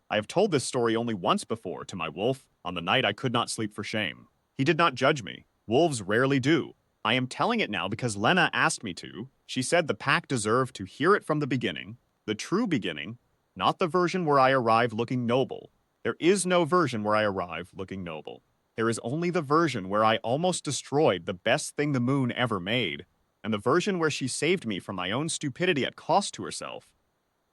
I have told this story only once before to my wolf, on the night I could not sleep for shame. He did not judge me. Wolves rarely do. I am telling it now because Lena asked me to. She said the pack deserved to hear it from the beginning, the true beginning, not the version where I arrive looking noble. There is no version where I arrive looking noble. There is only the version where I almost destroyed the best thing the moon ever made, and the version where she saved me from my own stupidity at cost to herself.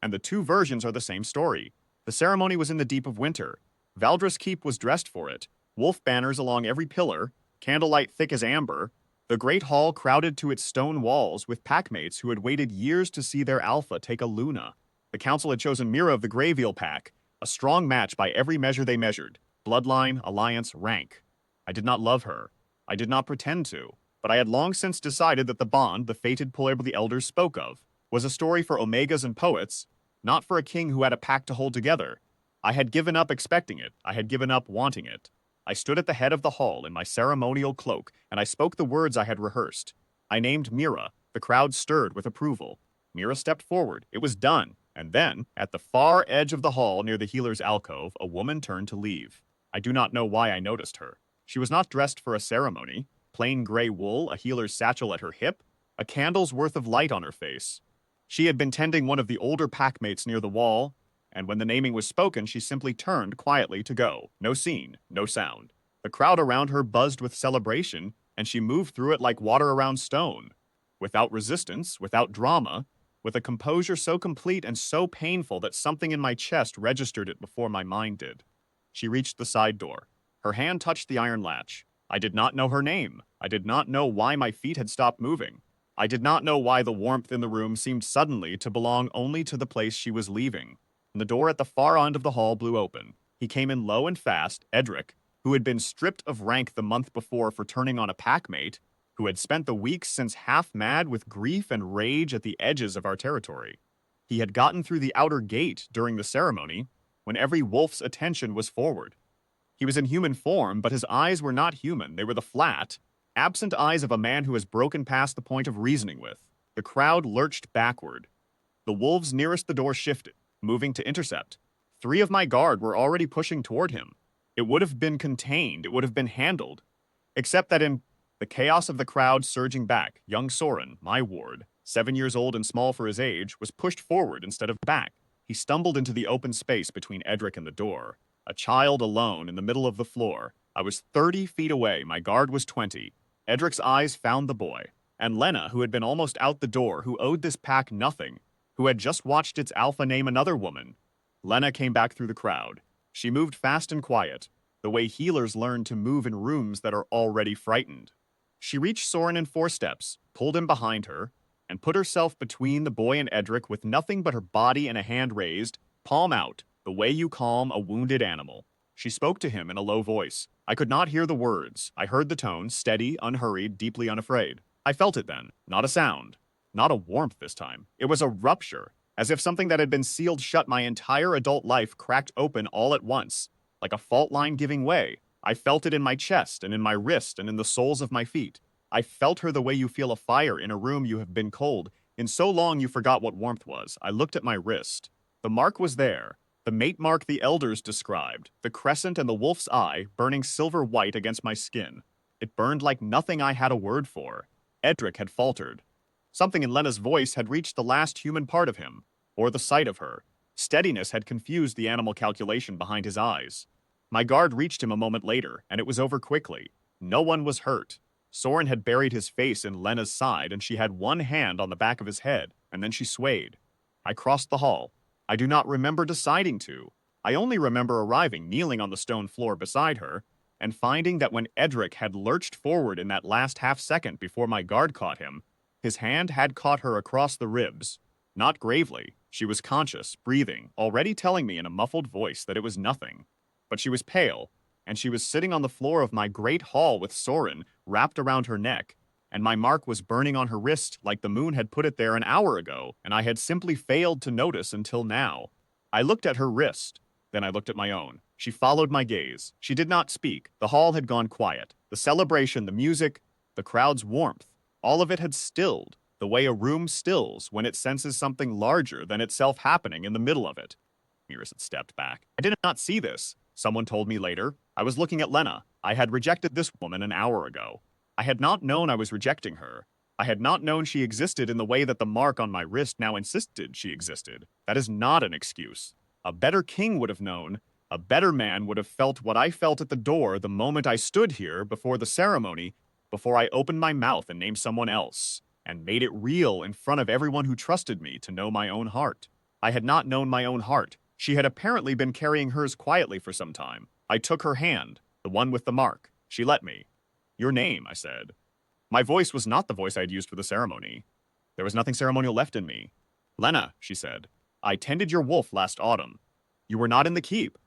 And the two versions are the same story. The ceremony was in the deep of winter. Valdris Keep was dressed for it, wolf banners along every pillar, candlelight thick as amber, the great hall crowded to its stone walls with packmates who had waited years to see their alpha take a Luna. The council had chosen Mira of the Greyveal pack, a strong match by every measure they measured, bloodline, alliance, rank. I did not love her. I did not pretend to, but I had long since decided that the bond the fated puller the elders spoke of was a story for omegas and poets, not for a king who had a pack to hold together. I had given up expecting it. I had given up wanting it. I stood at the head of the hall in my ceremonial cloak, and I spoke the words I had rehearsed. I named Mira. The crowd stirred with approval. Mira stepped forward. It was done. And then, at the far edge of the hall near the healer's alcove, a woman turned to leave. I do not know why I noticed her. She was not dressed for a ceremony. Plain gray wool, a healer's satchel at her hip, a candle's worth of light on her face. She had been tending one of the older packmates near the wall, and when the naming was spoken, she simply turned quietly to go. No scene, no sound. The crowd around her buzzed with celebration, and she moved through it like water around stone. Without resistance, without drama, with a composure so complete and so painful that something in my chest registered it before my mind did. She reached the side door. Her hand touched the iron latch. I did not know her name. I did not know why my feet had stopped moving. I did not know why the warmth in the room seemed suddenly to belong only to the place she was leaving. And the door at the far end of the hall blew open. He came in low and fast, Edric, who had been stripped of rank the month before for turning on a packmate, who had spent the weeks since half mad with grief and rage at the edges of our territory. He had gotten through the outer gate during the ceremony, when every wolf's attention was forward. He was in human form, but his eyes were not human. They were the flat, absent eyes of a man who has broken past the point of reasoning with. The crowd lurched backward. The wolves nearest the door shifted, moving to intercept. 3 of my guard were already pushing toward him. It would have been contained, it would have been handled. Except that in the chaos of the crowd surging back, young Soren, my ward, 7 years old and small for his age, was pushed forward instead of back. He stumbled into the open space between Edric and the door. A child alone in the middle of the floor. I was 30 feet away, my guard was 20. Edric's eyes found the boy. And Lena, who had been almost out the door, who owed this pack nothing, who had just watched its alpha name another woman. Lena came back through the crowd. She moved fast and quiet, the way healers learn to move in rooms that are already frightened. She reached Soren in 4 steps, pulled him behind her, and put herself between the boy and Edric with nothing but her body and a hand raised, palm out, the way you calm a wounded animal. She spoke to him in a low voice. I could not hear the words. I heard the tone, steady, unhurried, deeply unafraid. I felt it then, not a sound. Not a warmth this time. It was a rupture, as if something that had been sealed shut my entire adult life cracked open all at once, like a fault line giving way. I felt it in my chest and in my wrist and in the soles of my feet. I felt her the way you feel a fire in a room you have been cold. In so long you forgot what warmth was. I looked at my wrist. The mark was there. The mate mark the elders described, the crescent and the wolf's eye burning silver white against my skin. It burned like nothing I had a word for. Edric had faltered. Something in Lena's voice had reached the last human part of him, or the sight of her. Steadiness had confused the animal calculation behind his eyes. My guard reached him a moment later, and it was over quickly. No one was hurt. Soren had buried his face in Lena's side, and she had one hand on the back of his head, and then she swayed. I crossed the hall. I do not remember deciding to. I only remember arriving, kneeling on the stone floor beside her, and finding that when Edric had lurched forward in that last half second before my guard caught him, his hand had caught her across the ribs. Not gravely. She was conscious, breathing, already telling me in a muffled voice that it was nothing. But she was pale, and she was sitting on the floor of my great hall with Soren wrapped around her neck, and my mark was burning on her wrist like the moon had put it there an hour ago, and I had simply failed to notice until now. I looked at her wrist, then I looked at my own. She followed my gaze. She did not speak. The hall had gone quiet. The celebration, the music, the crowd's warmth, all of it had stilled, the way a room stills when it senses something larger than itself happening in the middle of it. Miras had stepped back. I did not see this. Someone told me later. I was looking at Lena. I had rejected this woman an hour ago. I had not known I was rejecting her. I had not known she existed in the way that the mark on my wrist now insisted she existed. That is not an excuse. A better king would have known. A better man would have felt what I felt at the door the moment I stood here before the ceremony, before I opened my mouth and named someone else, and made it real in front of everyone who trusted me to know my own heart. I had not known my own heart. She had apparently been carrying hers quietly for some time. I took her hand, the one with the mark. She let me. Your name, I said. My voice was not the voice I had used for the ceremony. There was nothing ceremonial left in me. Lena, she said, I tended your wolf last autumn. You were not in the keep.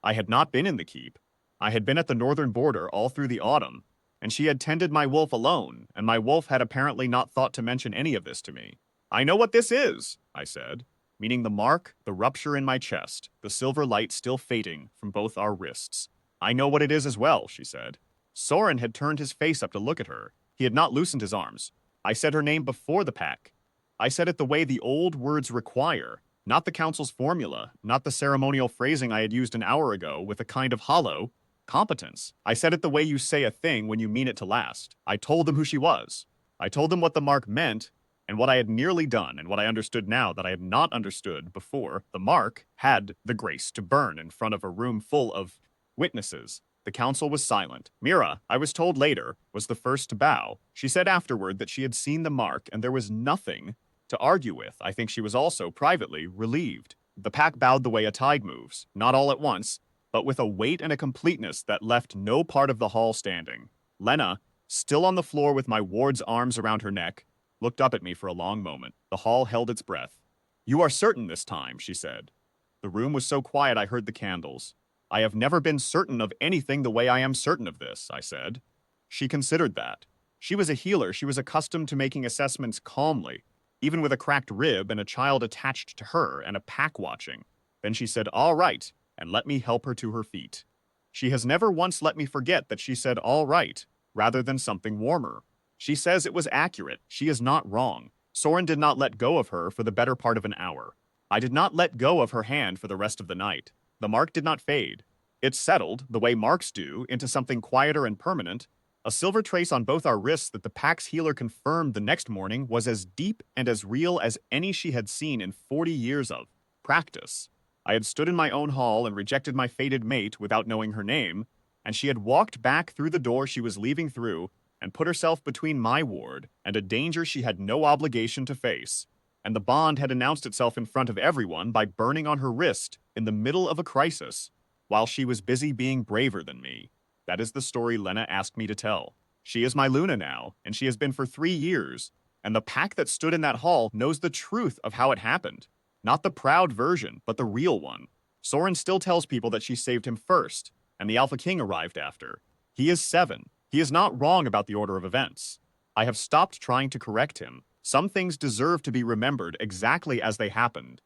I had not been in the keep. I had been at the northern border all through the autumn, and she had tended my wolf alone, and my wolf had apparently not thought to mention any of this to me. I know what this is, I said, meaning the mark, the rupture in my chest, the silver light still fading from both our wrists. I know what it is as well, she said. Soren had turned his face up to look at her. He had not loosened his arms. I said her name before the pack. I said it the way the old words require, not the council's formula, not the ceremonial phrasing I had used an hour ago with a kind of hollow competence. I said it the way you say a thing when you mean it to last. I told them who she was. I told them what the mark meant and what I had nearly done and what I understood now that I had not understood before. The mark had the grace to burn in front of a room full of witnesses. The council was silent. Mira, I was told later, was the first to bow. She said afterward that she had seen the mark and there was nothing to argue with. I think she was also, privately, relieved. The pack bowed the way a tide moves, not all at once, but with a weight and a completeness that left no part of the hall standing. Lena, still on the floor with my ward's arms around her neck, looked up at me for a long moment. The hall held its breath. You are certain this time, she said. The room was so quiet I heard the candles. I have never been certain of anything the way I am certain of this, I said. She considered that. She was a healer. She was accustomed to making assessments calmly, even with a cracked rib and a child attached to her and a pack watching. Then she said, all right, and let me help her to her feet. She has never once let me forget that she said all right, rather than something warmer. She says it was accurate. She is not wrong. Soren did not let go of her for the better part of an hour. I did not let go of her hand for the rest of the night. The mark did not fade. It settled, the way marks do, into something quieter and permanent. A silver trace on both our wrists that the pack's healer confirmed the next morning was as deep and as real as any she had seen in 40 years of practice. I had stood in my own hall and rejected my fated mate without knowing her name, and she had walked back through the door she was leaving through and put herself between my ward and a danger she had no obligation to face. And the bond had announced itself in front of everyone by burning on her wrist in the middle of a crisis, while she was busy being braver than me. That is the story Lena asked me to tell. She is my Luna now, and she has been for 3 years, and the pack that stood in that hall knows the truth of how it happened. Not the proud version, but the real one. Soren still tells people that she saved him first, and the Alpha King arrived after. He is 7. He is not wrong about the order of events. I have stopped trying to correct him. Some things deserve to be remembered exactly as they happened,